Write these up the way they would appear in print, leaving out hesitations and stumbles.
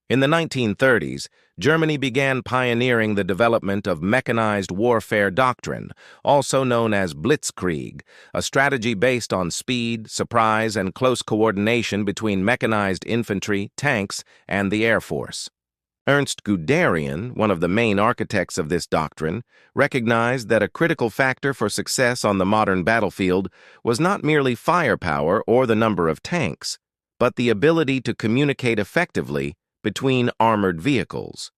In the 1930s, Germany began pioneering the development of mechanized warfare doctrine, also known as blitzkrieg, a strategy based on speed, surprise, and close coordination between mechanized infantry, tanks, and the Air Force. Ernst Guderian, one of the main architects of this doctrine, recognized that a critical factor for success on the modern battlefield was not merely firepower or the number of tanks, but the ability to communicate effectively between armored vehicles.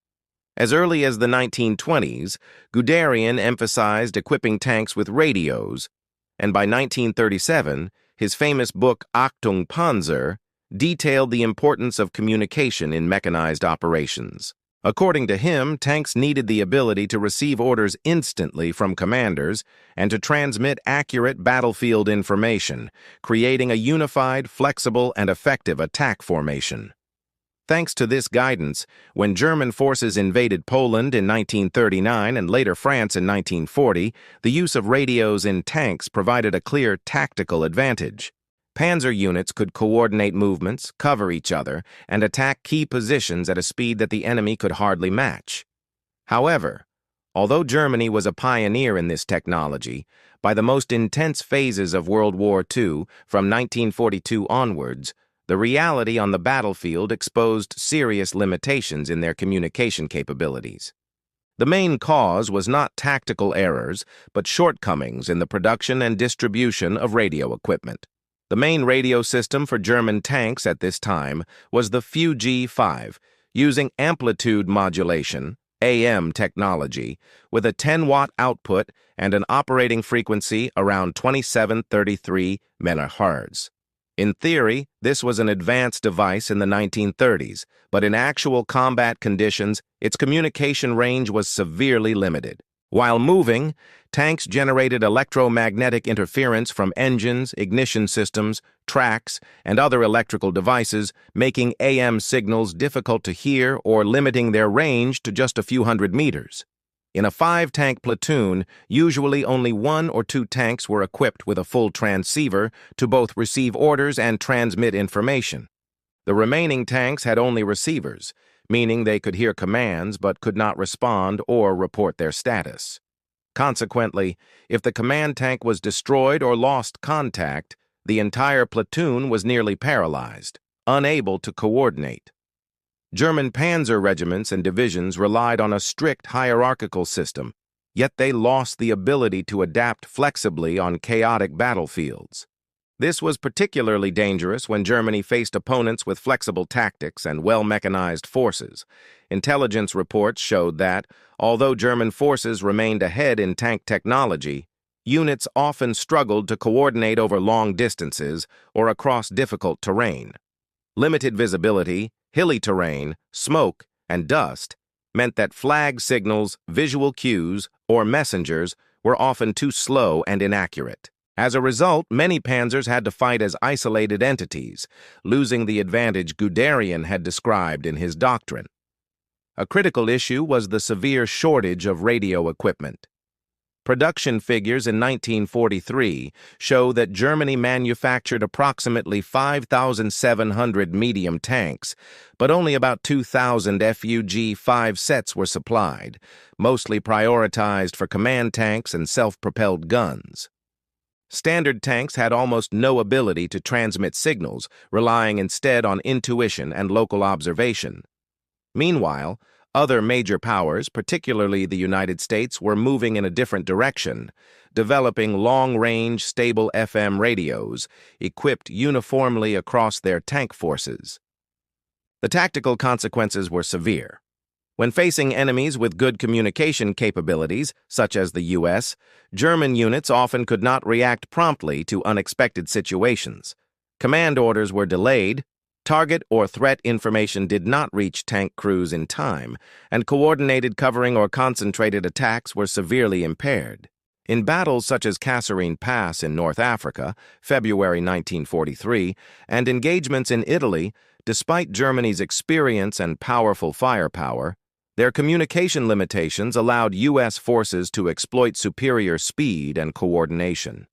As early as the 1920s, Guderian emphasized equipping tanks with radios, and by 1937, his famous book Achtung Panzer detailed the importance of communication in mechanized operations. According to him, tanks needed the ability to receive orders instantly from commanders and to transmit accurate battlefield information, creating a unified, flexible, and effective attack formation. Thanks to this guidance, when German forces invaded Poland in 1939 and later France in 1940, the use of radios in tanks provided a clear tactical advantage. Panzer units could coordinate movements, cover each other, and attack key positions at a speed that the enemy could hardly match. However, although Germany was a pioneer in this technology, by the most intense phases of World War II, from 1942 onwards, the reality on the battlefield exposed serious limitations in their communication capabilities. The main cause was not tactical errors, but shortcomings in the production and distribution of radio equipment. The main radio system for German tanks at this time was the WWII, using amplitude modulation, AM technology, with a 10-watt output and an operating frequency around 2733 MHz. In theory, this was an advanced device in the 1930s, but in actual combat conditions, its communication range was severely limited. While moving, tanks generated electromagnetic interference from engines, ignition systems, tracks, and other electrical devices, making AM signals difficult to hear or limiting their range to just a few hundred meters. In a 5-tank platoon, usually only 1 or 2 tanks were equipped with a full transceiver to both receive orders and transmit information. The remaining tanks had only receivers, meaning they could hear commands but could not respond or report their status. Consequently, if the command tank was destroyed or lost contact, the entire platoon was nearly paralyzed, unable to coordinate. German Panzer regiments and divisions relied on a strict hierarchical system, yet they lost the ability to adapt flexibly on chaotic battlefields. This was particularly dangerous when Germany faced opponents with flexible tactics and well-mechanized forces. Intelligence reports showed that, although German forces remained ahead in tank technology, units often struggled to coordinate over long distances or across difficult terrain. Limited visibility, hilly terrain, smoke, and dust meant that flag signals, visual cues, or messengers were often too slow and inaccurate. As a result, many panzers had to fight as isolated entities, losing the advantage Guderian had described in his doctrine. A critical issue was the severe shortage of radio equipment. Production figures in 1943 show that Germany manufactured approximately 5,700 medium tanks, but only about 2,000 WWII sets were supplied, mostly prioritized for command tanks and self-propelled guns. Standard tanks had almost no ability to transmit signals, relying instead on intuition and local observation. Meanwhile, other major powers, particularly the United States, were moving in a different direction, developing long-range, stable FM radios, equipped uniformly across their tank forces. The tactical consequences were severe. When facing enemies with good communication capabilities, such as the U.S., German units often could not react promptly to unexpected situations. Command orders were delayed, target or threat information did not reach tank crews in time, and coordinated covering or concentrated attacks were severely impaired. In battles such as Kasserine Pass in North Africa, February 1943, and engagements in Italy, despite Germany's experience and powerful firepower, their communication limitations allowed U.S. forces to exploit superior speed and coordination.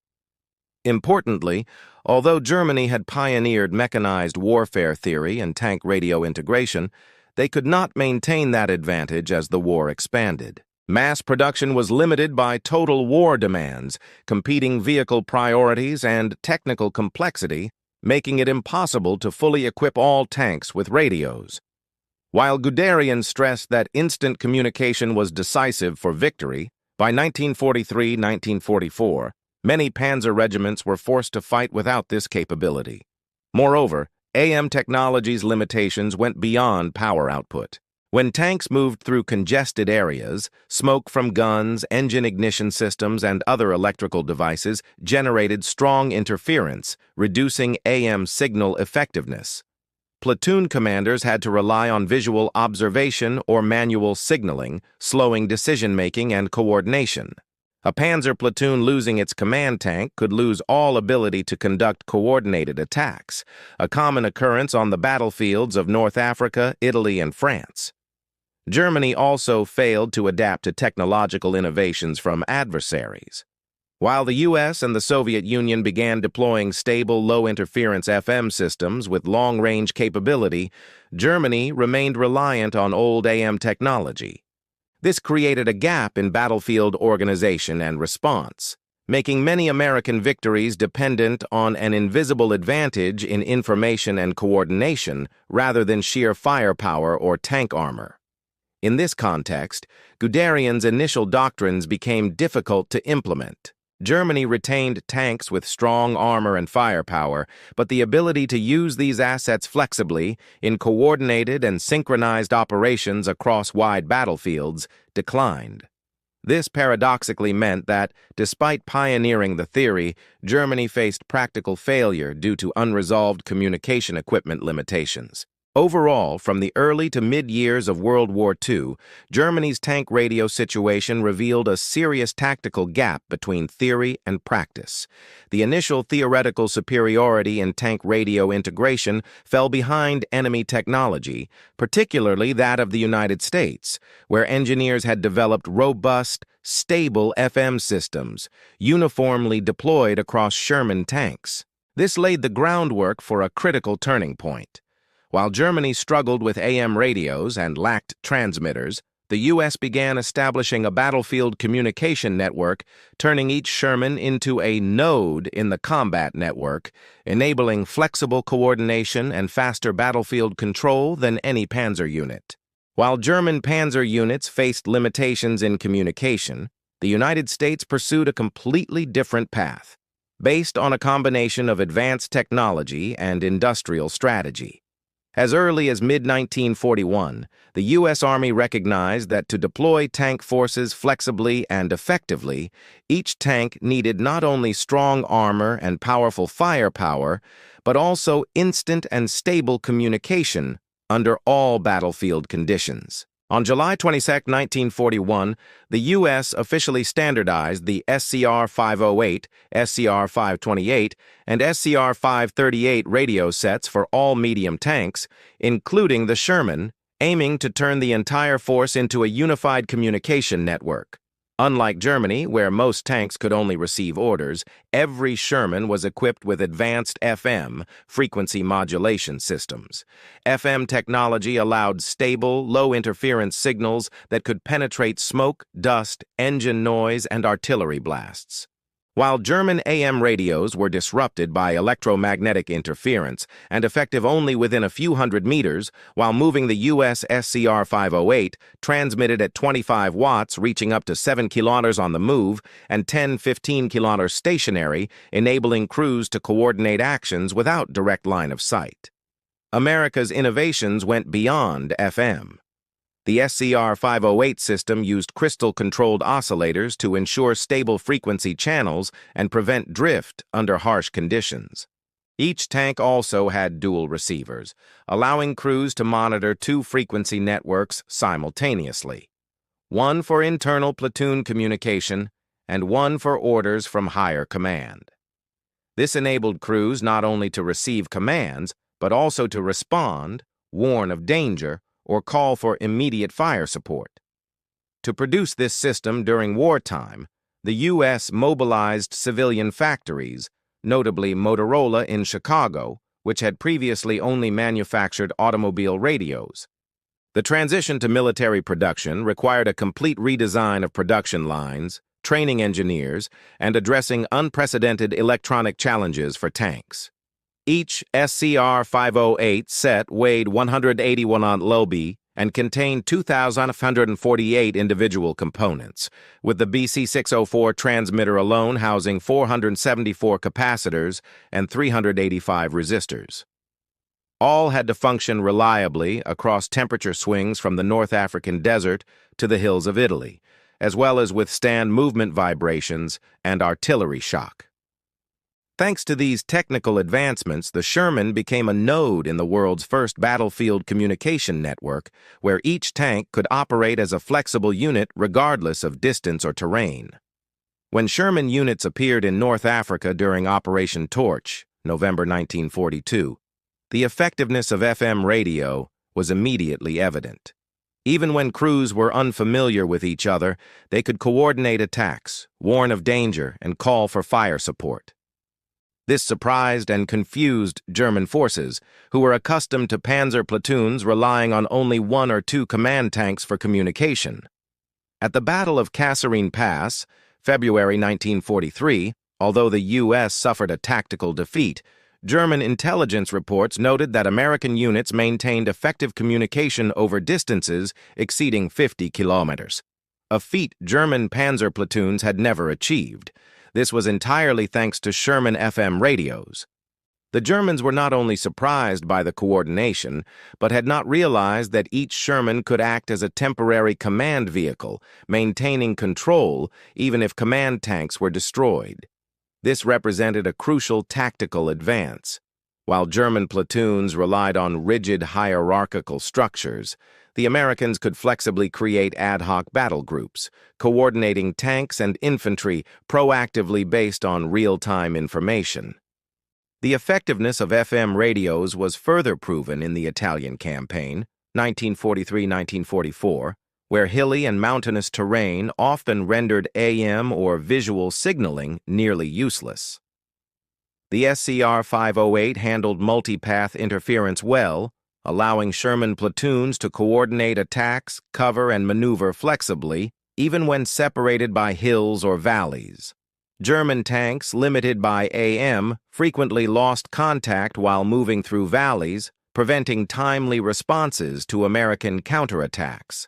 Importantly, although Germany had pioneered mechanized warfare theory and tank radio integration, they could not maintain that advantage as the war expanded. Mass production was limited by total war demands, competing vehicle priorities, and technical complexity, making it impossible to fully equip all tanks with radios. While Guderian stressed that instant communication was decisive for victory, by 1943-1944, many panzer regiments were forced to fight without this capability. Moreover, AM technology's limitations went beyond power output. When tanks moved through congested areas, smoke from guns, engine ignition systems, and other electrical devices generated strong interference, reducing AM signal effectiveness. Platoon commanders had to rely on visual observation or manual signaling, slowing decision-making and coordination. A panzer platoon losing its command tank could lose all ability to conduct coordinated attacks, a common occurrence on the battlefields of North Africa, Italy, and France. Germany also failed to adapt to technological innovations from adversaries. While the U.S. and the Soviet Union began deploying stable, low-interference FM systems with long-range capability, Germany remained reliant on old AM technology. This created a gap in battlefield organization and response, making many American victories dependent on an invisible advantage in information and coordination rather than sheer firepower or tank armor. In this context, Guderian's initial doctrines became difficult to implement. Germany retained tanks with strong armor and firepower, but the ability to use these assets flexibly in coordinated and synchronized operations across wide battlefields declined. This paradoxically meant that, despite pioneering the theory, Germany faced practical failure due to unresolved communication equipment limitations. Overall, from the early to mid-years of World War II, Germany's tank radio situation revealed a serious tactical gap between theory and practice. The initial theoretical superiority in tank radio integration fell behind enemy technology, particularly that of the United States, where engineers had developed robust, stable FM systems, uniformly deployed across Sherman tanks. This laid the groundwork for a critical turning point. While Germany struggled with AM radios and lacked transmitters, the U.S. began establishing a battlefield communication network, turning each Sherman into a node in the combat network, enabling flexible coordination and faster battlefield control than any panzer unit. While German panzer units faced limitations in communication, the United States pursued a completely different path, based on a combination of advanced technology and industrial strategy. As early as mid-1941, the U.S. Army recognized that to deploy tank forces flexibly and effectively, each tank needed not only strong armor and powerful firepower, but also instant and stable communication under all battlefield conditions. On July 22, 1941, the U.S. officially standardized the SCR-508, SCR-528, and SCR-538 radio sets for all medium tanks, including the Sherman, aiming to turn the entire force into a unified communication network. Unlike Germany, where most tanks could only receive orders, every Sherman was equipped with advanced FM, frequency modulation systems. FM technology allowed stable, low-interference signals that could penetrate smoke, dust, engine noise, and artillery blasts. While German AM radios were disrupted by electromagnetic interference and effective only within a few hundred meters, while moving the U.S. SCR-508 transmitted at 25 watts, reaching up to 7 kilometers on the move, and 10-15 kilometers stationary, enabling crews to coordinate actions without direct line of sight. America's innovations went beyond FM. The SCR-508 system used crystal-controlled oscillators to ensure stable frequency channels and prevent drift under harsh conditions. Each tank also had dual receivers, allowing crews to monitor two frequency networks simultaneously, one for internal platoon communication and one for orders from higher command. This enabled crews not only to receive commands, but also to respond, warn of danger, or call for immediate fire support. To produce this system during wartime, the U.S. mobilized civilian factories, notably Motorola in Chicago, which had previously only manufactured automobile radios. The transition to military production required a complete redesign of production lines, training engineers, and addressing unprecedented electronic challenges for tanks. Each SCR-508 set weighed 181 lb and contained 2,548 individual components, with the BC-604 transmitter alone housing 474 capacitors and 385 resistors. All had to function reliably across temperature swings from the North African desert to the hills of Italy, as well as withstand movement vibrations and artillery shock. Thanks to these technical advancements, the Sherman became a node in the world's first battlefield communication network, where each tank could operate as a flexible unit regardless of distance or terrain. When Sherman units appeared in North Africa during Operation Torch, November 1942, the effectiveness of FM radio was immediately evident. Even when crews were unfamiliar with each other, they could coordinate attacks, warn of danger, and call for fire support. This surprised and confused German forces, who were accustomed to panzer platoons relying on only one or two command tanks for communication. At the Battle of Kasserine Pass, February 1943, although the U.S. suffered a tactical defeat, German intelligence reports noted that American units maintained effective communication over distances exceeding 50 kilometers, a feat German panzer platoons had never achieved. This was entirely thanks to Sherman FM radios. The Germans were not only surprised by the coordination, but had not realized that each Sherman could act as a temporary command vehicle, maintaining control even if command tanks were destroyed. This represented a crucial tactical advance. While German platoons relied on rigid hierarchical structures, the Americans could flexibly create ad hoc battle groups, coordinating tanks and infantry proactively based on real-time information. The effectiveness of FM radios was further proven in the Italian campaign, 1943-1944, where hilly and mountainous terrain often rendered AM or visual signaling nearly useless. The SCR-508 handled multipath interference well, allowing Sherman platoons to coordinate attacks, cover, and maneuver flexibly, even when separated by hills or valleys. German tanks, limited by AM, frequently lost contact while moving through valleys, preventing timely responses to American counterattacks.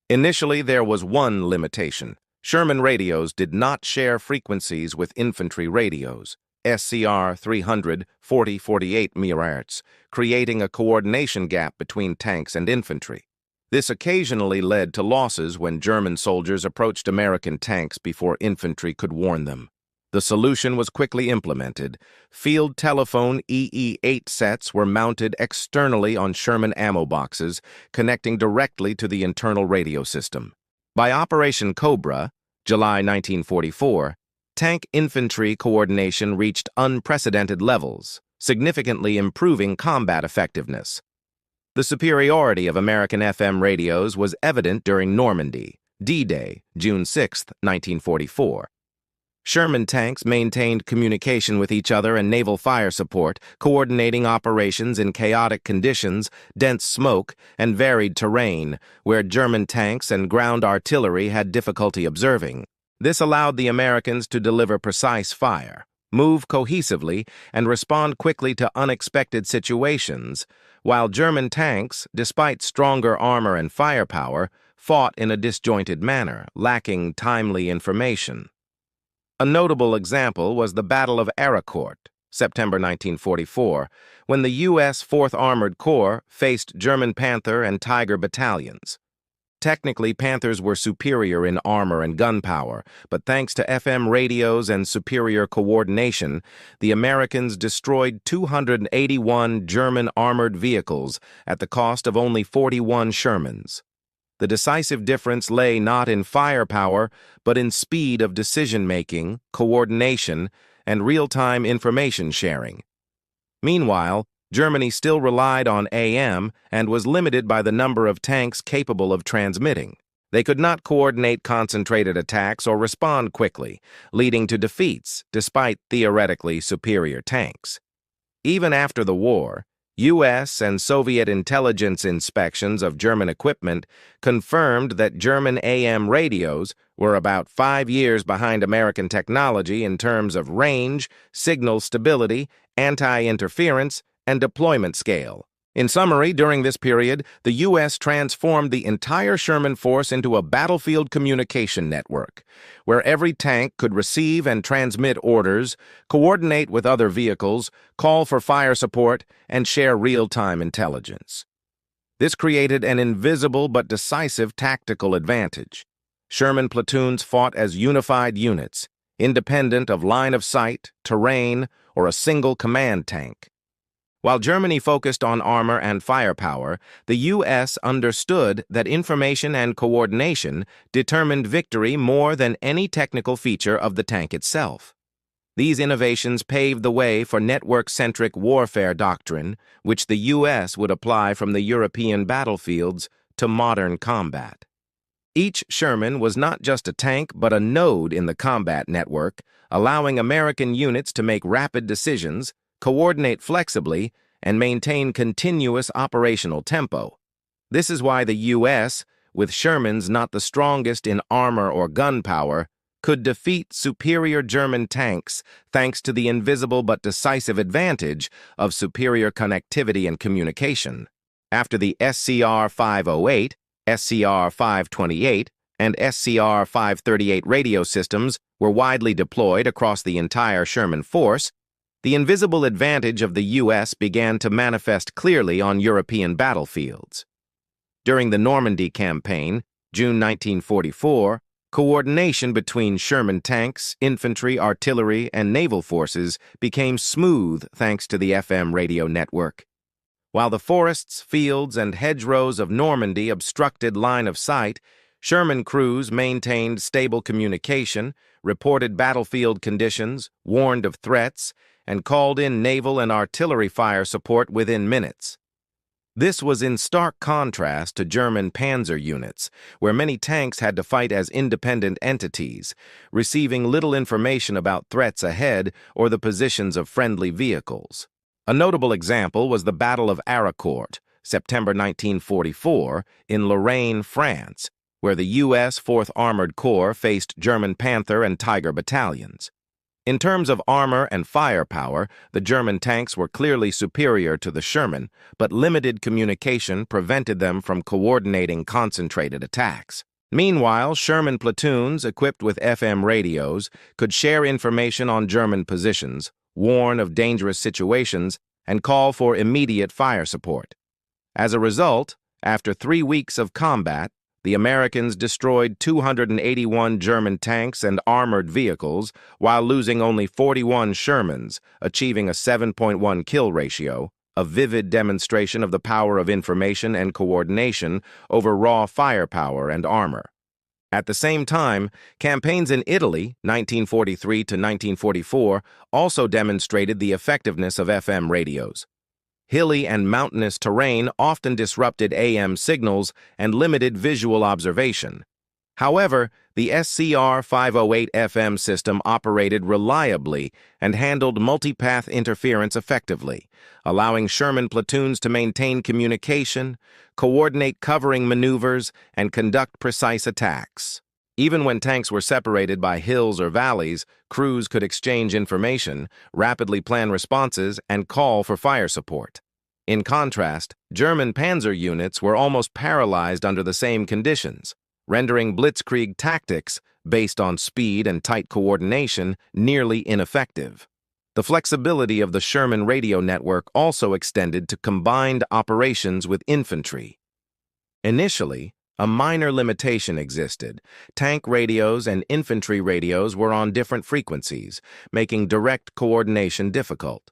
Initially, there was one limitation. Sherman radios did not share frequencies with infantry radios, SCR-300 40-48 MHz, creating a coordination gap between tanks and infantry. This occasionally led to losses when German soldiers approached American tanks before infantry could warn them. The solution was quickly implemented. Field telephone EE-8 sets were mounted externally on Sherman ammo boxes, connecting directly to the internal radio system. By Operation Cobra, July 1944, tank infantry coordination reached unprecedented levels, significantly improving combat effectiveness. The superiority of American FM radios was evident during Normandy, D-Day, June 6, 1944. Sherman tanks maintained communication with each other and naval fire support, coordinating operations in chaotic conditions, dense smoke, and varied terrain, where German tanks and ground artillery had difficulty observing. This allowed the Americans to deliver precise fire, move cohesively, and respond quickly to unexpected situations, while German tanks, despite stronger armor and firepower, fought in a disjointed manner, lacking timely information. A notable example was the Battle of Aricourt, September 1944, when the U.S. 4th Armored Corps faced German Panther and Tiger battalions. Technically, Panthers were superior in armor and gunpowder, but thanks to FM radios and superior coordination, the Americans destroyed 281 German armored vehicles at the cost of only 41 Shermans. The decisive difference lay not in firepower, but in speed of decision-making, coordination, and real-time information sharing. Meanwhile, Germany still relied on AM and was limited by the number of tanks capable of transmitting. They could not coordinate concentrated attacks or respond quickly, leading to defeats despite theoretically superior tanks. Even after the war, U.S. and Soviet intelligence inspections of German equipment confirmed that German AM radios were about 5 years behind American technology in terms of range, signal stability, anti-interference, and deployment scale. In summary, during this period, the U.S. transformed the entire Sherman force into a battlefield communication network, where every tank could receive and transmit orders, coordinate with other vehicles, call for fire support, and share real-time intelligence. This created an invisible but decisive tactical advantage. Sherman platoons fought as unified units, independent of line of sight, terrain, or a single command tank. While Germany focused on armor and firepower, the U.S. understood that information and coordination determined victory more than any technical feature of the tank itself. These innovations paved the way for network-centric warfare doctrine, which the U.S. would apply from the European battlefields to modern combat. Each Sherman was not just a tank but a node in the combat network, allowing American units to make rapid decisions, coordinate flexibly, and maintain continuous operational tempo. This is why the U.S., with Shermans not the strongest in armor or gunpowder, could defeat superior German tanks thanks to the invisible but decisive advantage of superior connectivity and communication. After the SCR-508, SCR-528, and SCR-538 radio systems were widely deployed across the entire Sherman force, the invisible advantage of the U.S. began to manifest clearly on European battlefields. During the Normandy campaign, June 1944, coordination between Sherman tanks, infantry, artillery, and naval forces became smooth thanks to the FM radio network. While the forests, fields, and hedgerows of Normandy obstructed line of sight, Sherman crews maintained stable communication, reported battlefield conditions, warned of threats, and called in naval and artillery fire support within minutes. This was in stark contrast to German Panzer units, where many tanks had to fight as independent entities, receiving little information about threats ahead or the positions of friendly vehicles. A notable example was the Battle of Aricourt, September 1944, in Lorraine, France, where the U.S. 4th Armored Corps faced German Panther and Tiger battalions. In terms of armor and firepower, the German tanks were clearly superior to the Sherman, but limited communication prevented them from coordinating concentrated attacks. Meanwhile, Sherman platoons equipped with FM radios could share information on German positions, warn of dangerous situations, and call for immediate fire support. As a result, after 3 weeks of combat, the Americans destroyed 281 German tanks and armored vehicles while losing only 41 Shermans, achieving a 7.1 kill ratio, a vivid demonstration of the power of information and coordination over raw firepower and armor. At the same time, campaigns in Italy, 1943 to 1944, also demonstrated the effectiveness of FM radios. Hilly and mountainous terrain often disrupted AM signals and limited visual observation. However, the SCR-508 FM system operated reliably and handled multipath interference effectively, allowing Sherman platoons to maintain communication, coordinate covering maneuvers, and conduct precise attacks. Even when tanks were separated by hills or valleys, crews could exchange information, rapidly plan responses, and call for fire support. In contrast, German Panzer units were almost paralyzed under the same conditions, rendering blitzkrieg tactics, based on speed and tight coordination, nearly ineffective. The flexibility of the Sherman radio network also extended to combined operations with infantry. Initially, a minor limitation existed. Tank radios and infantry radios were on different frequencies, making direct coordination difficult.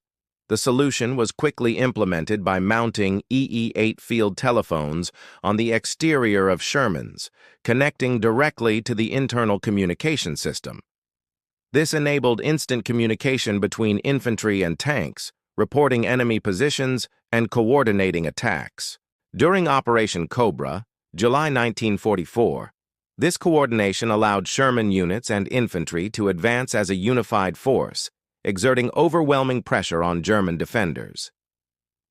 The solution was quickly implemented by mounting EE-8 field telephones on the exterior of Shermans, connecting directly to the internal communication system. This enabled instant communication between infantry and tanks, reporting enemy positions and coordinating attacks. During Operation Cobra, July 1944, this coordination allowed Sherman units and infantry to advance as a unified force, exerting overwhelming pressure on German defenders.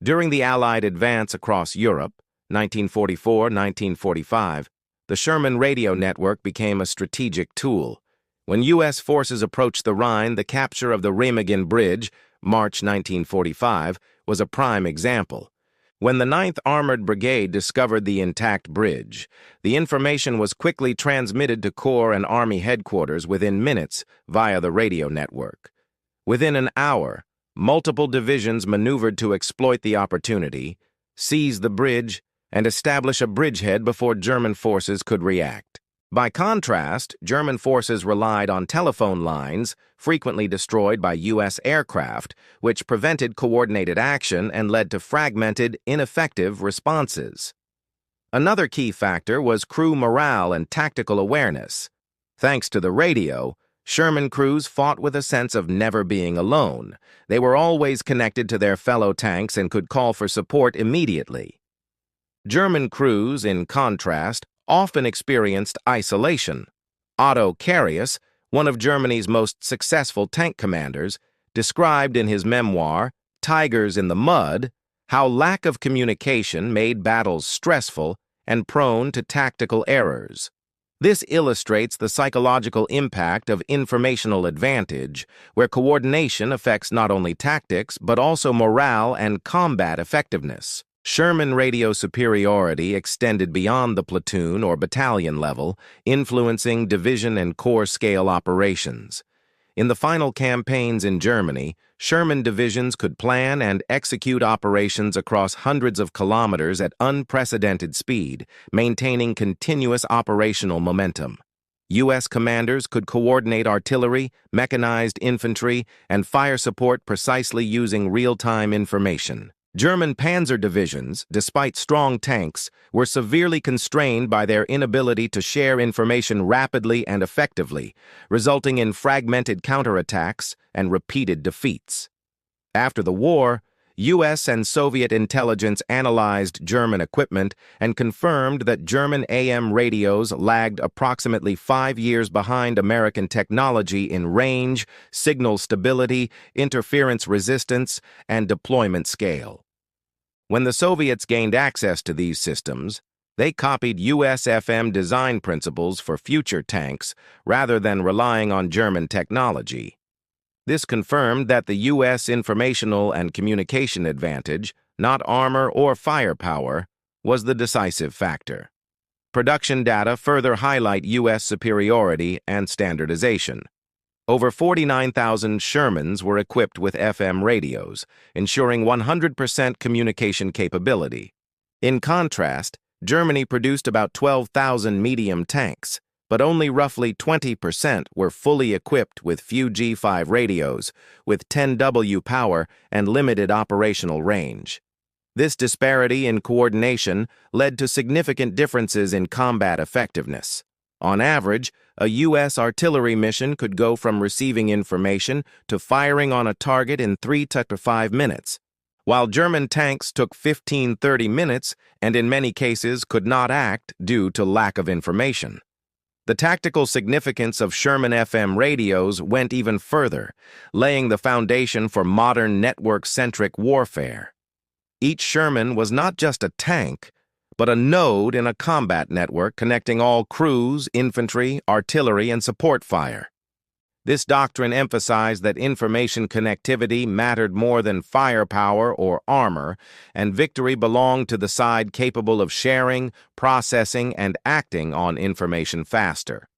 During the Allied advance across Europe, 1944-1945, the Sherman radio network became a strategic tool. When U.S. forces approached the Rhine, the capture of the Remagen Bridge, March 1945, was a prime example. When the 9th Armored Brigade discovered the intact bridge, the information was quickly transmitted to Corps and Army headquarters within minutes via the radio network. Within an hour, multiple divisions maneuvered to exploit the opportunity, seize the bridge, and establish a bridgehead before German forces could react. By contrast, German forces relied on telephone lines, frequently destroyed by U.S. aircraft, which prevented coordinated action and led to fragmented, ineffective responses. Another key factor was crew morale and tactical awareness. Thanks to the radio, Sherman crews fought with a sense of never being alone. They were always connected to their fellow tanks and could call for support immediately. German crews, in contrast, often experienced isolation. Otto Carius, one of Germany's most successful tank commanders, described in his memoir, Tigers in the Mud, how lack of communication made battles stressful and prone to tactical errors. This illustrates the psychological impact of informational advantage, where coordination affects not only tactics but also morale and combat effectiveness. Sherman radio superiority extended beyond the platoon or battalion level, influencing division and corps-scale operations. In the final campaigns in Germany, Sherman divisions could plan and execute operations across hundreds of kilometers at unprecedented speed, maintaining continuous operational momentum. U.S. commanders could coordinate artillery, mechanized infantry, and fire support precisely using real-time information. German Panzer divisions, despite strong tanks, were severely constrained by their inability to share information rapidly and effectively, resulting in fragmented counterattacks and repeated defeats. After the war, U.S. and Soviet intelligence analyzed German equipment and confirmed that German AM radios lagged approximately 5 years behind American technology in range, signal stability, interference resistance, and deployment scale. When the Soviets gained access to these systems, they copied U.S. FM design principles for future tanks rather than relying on German technology. This confirmed that the U.S. informational and communication advantage, not armor or firepower, was the decisive factor. Production data further highlight U.S. superiority and standardization. Over 49,000 Shermans were equipped with FM radios, ensuring 100% communication capability. In contrast, Germany produced about 12,000 medium tanks, but only roughly 20% were fully equipped with few G5 radios, with 10W power and limited operational range. This disparity in coordination led to significant differences in combat effectiveness. On average, a U.S. artillery mission could go from receiving information to firing on a target in 3 to 5 minutes, while German tanks took 15–30 minutes and in many cases could not act due to lack of information. The tactical significance of Sherman FM radios went even further, laying the foundation for modern network-centric warfare. Each Sherman was not just a tank, but a node in a combat network connecting all crews, infantry, artillery, and support fire. This doctrine emphasized that information connectivity mattered more than firepower or armor, and victory belonged to the side capable of sharing, processing, and acting on information faster.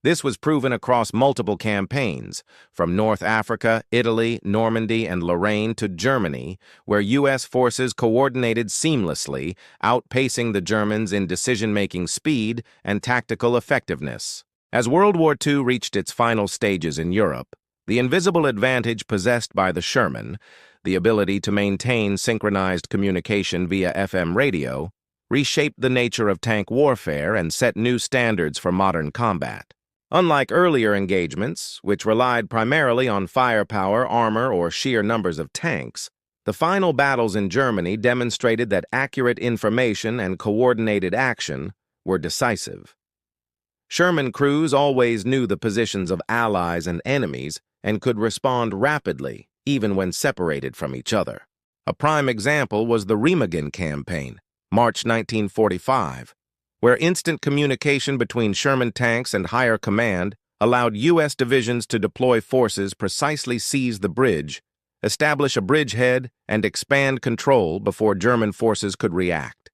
This was proven across multiple campaigns, from North Africa, Italy, Normandy, and Lorraine to Germany, where U.S. forces coordinated seamlessly, outpacing the Germans in decision-making speed and tactical effectiveness. As World War II reached its final stages in Europe, the invisible advantage possessed by the Sherman, the ability to maintain synchronized communication via FM radio, reshaped the nature of tank warfare and set new standards for modern combat. Unlike earlier engagements, which relied primarily on firepower, armor, or sheer numbers of tanks, the final battles in Germany demonstrated that accurate information and coordinated action were decisive. Sherman crews always knew the positions of allies and enemies and could respond rapidly, even when separated from each other. A prime example was the Remagen campaign, March 1945, where instant communication between Sherman tanks and higher command allowed U.S. divisions to deploy forces precisely seize the bridge, establish a bridgehead, and expand control before German forces could react.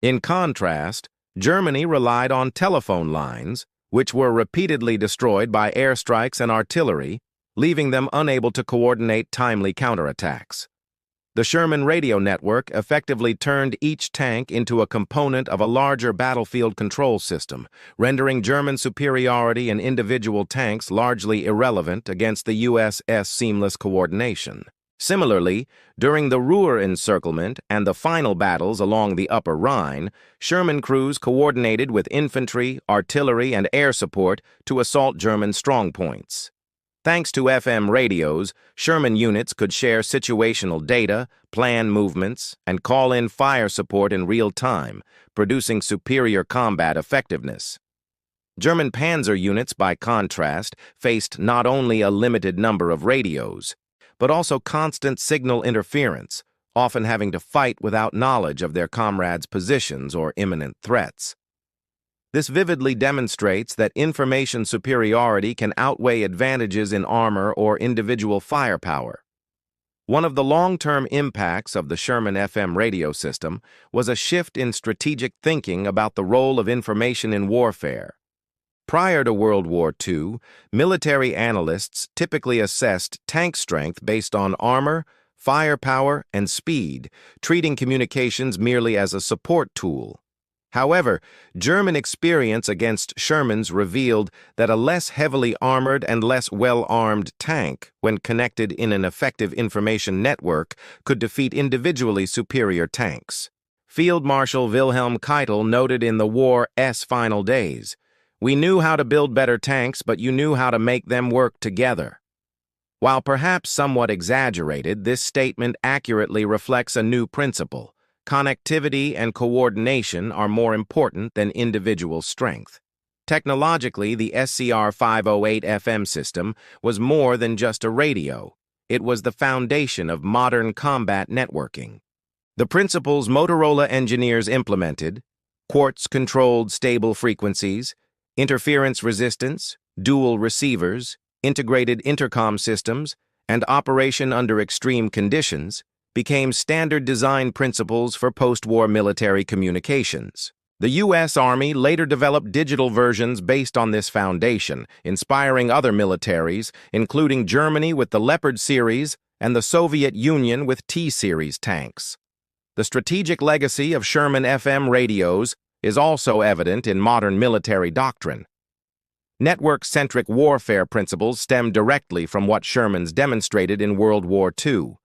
In contrast, Germany relied on telephone lines, which were repeatedly destroyed by airstrikes and artillery, leaving them unable to coordinate timely counterattacks. The Sherman radio network effectively turned each tank into a component of a larger battlefield control system, rendering German superiority in individual tanks largely irrelevant against the US's seamless coordination. Similarly, during the Ruhr encirclement and the final battles along the Upper Rhine, Sherman crews coordinated with infantry, artillery, and air support to assault German strongpoints. Thanks to FM radios, Sherman units could share situational data, plan movements, and call in fire support in real time, producing superior combat effectiveness. German Panzer units, by contrast, faced not only a limited number of radios, but also constant signal interference, often having to fight without knowledge of their comrades' positions or imminent threats. This vividly demonstrates that information superiority can outweigh advantages in armor or individual firepower. One of the long-term impacts of the Sherman FM radio system was a shift in strategic thinking about the role of information in warfare. Prior to World War II, military analysts typically assessed tank strength based on armor, firepower, and speed, treating communications merely as a support tool. However, German experience against Shermans revealed that a less heavily armored and less well-armed tank, when connected in an effective information network, could defeat individually superior tanks. Field Marshal Wilhelm Keitel noted in the war's final days, "We knew how to build better tanks, but you knew how to make them work together." While perhaps somewhat exaggerated, this statement accurately reflects a new principle. Connectivity and coordination are more important than individual strength. Technologically, the SCR-508 FM system was more than just a radio. It was the foundation of modern combat networking. The principles Motorola engineers implemented, quartz-controlled stable frequencies, interference resistance, dual receivers, integrated intercom systems, and operation under extreme conditions, became standard design principles for post-war military communications. The U.S. Army later developed digital versions based on this foundation, inspiring other militaries, including Germany with the Leopard series and the Soviet Union with T-series tanks. The strategic legacy of Sherman FM radios is also evident in modern military doctrine. Network-centric warfare principles stem directly from what Shermans demonstrated in World War II.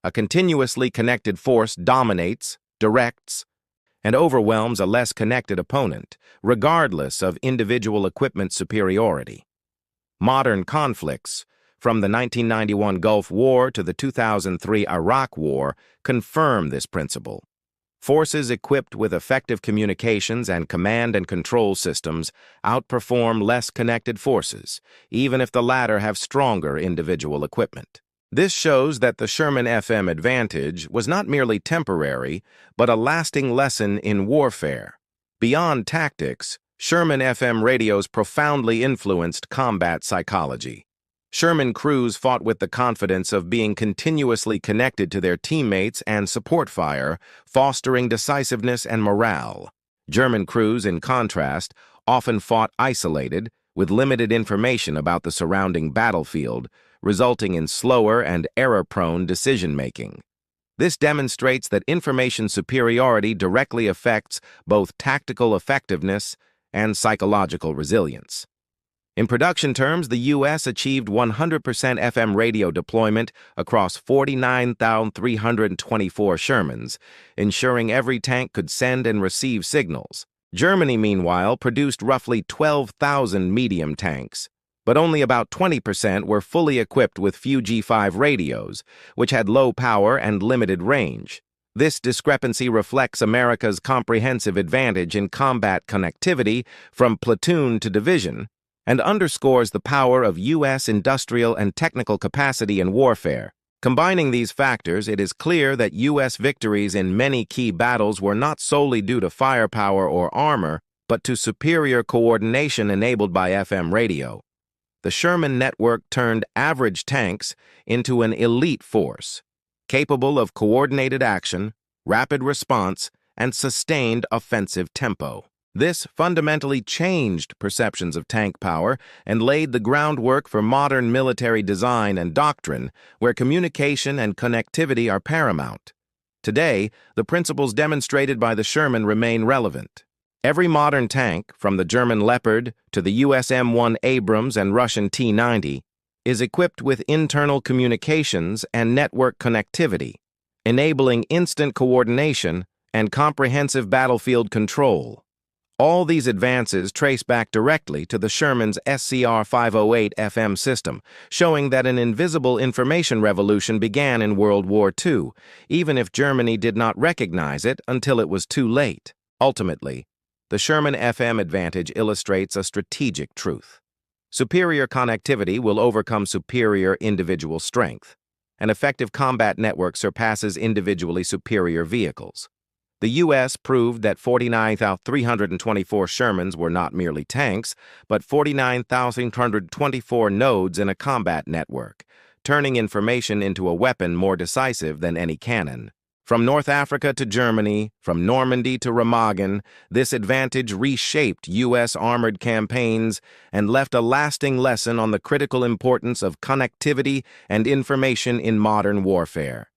A continuously connected force dominates, directs, and overwhelms a less connected opponent, regardless of individual equipment superiority. Modern conflicts, from the 1991 Gulf War to the 2003 Iraq War, confirm this principle. Forces equipped with effective communications and command and control systems outperform less connected forces, even if the latter have stronger individual equipment. This shows that the Sherman FM advantage was not merely temporary, but a lasting lesson in warfare. Beyond tactics, Sherman FM radios profoundly influenced combat psychology. Sherman crews fought with the confidence of being continuously connected to their teammates and support fire, fostering decisiveness and morale. German crews, in contrast, often fought isolated, with limited information about the surrounding battlefield, resulting in slower and error-prone decision-making. This demonstrates that information superiority directly affects both tactical effectiveness and psychological resilience. In production terms, the U.S. achieved 100% FM radio deployment across 49,324 Shermans, ensuring every tank could send and receive signals. Germany, meanwhile, produced roughly 12,000 medium tanks, but only about 20% were fully equipped with few G5 radios, which had low power and limited range. This discrepancy reflects America's comprehensive advantage in combat connectivity from platoon to division, and underscores the power of U.S. industrial and technical capacity in warfare. Combining these factors, it is clear that U.S. victories in many key battles were not solely due to firepower or armor, but to superior coordination enabled by FM radio. The Sherman network turned average tanks into an elite force, capable of coordinated action, rapid response, and sustained offensive tempo. This fundamentally changed perceptions of tank power and laid the groundwork for modern military design and doctrine, where communication and connectivity are paramount. Today, the principles demonstrated by the Sherman remain relevant. Every modern tank, from the German Leopard to the US M1 Abrams and Russian T-90, is equipped with internal communications and network connectivity, enabling instant coordination and comprehensive battlefield control. All these advances trace back directly to the Sherman's SCR-508 FM system, showing that an invisible information revolution began in World War II, even if Germany did not recognize it until it was too late. Ultimately, the Sherman FM advantage illustrates a strategic truth. Superior connectivity will overcome superior individual strength. An effective combat network surpasses individually superior vehicles. The U.S. proved that 49,324 Shermans were not merely tanks, but 49,324 nodes in a combat network, turning information into a weapon more decisive than any cannon. From North Africa to Germany, from Normandy to Remagen, this advantage reshaped U.S. armored campaigns and left a lasting lesson on the critical importance of connectivity and information in modern warfare.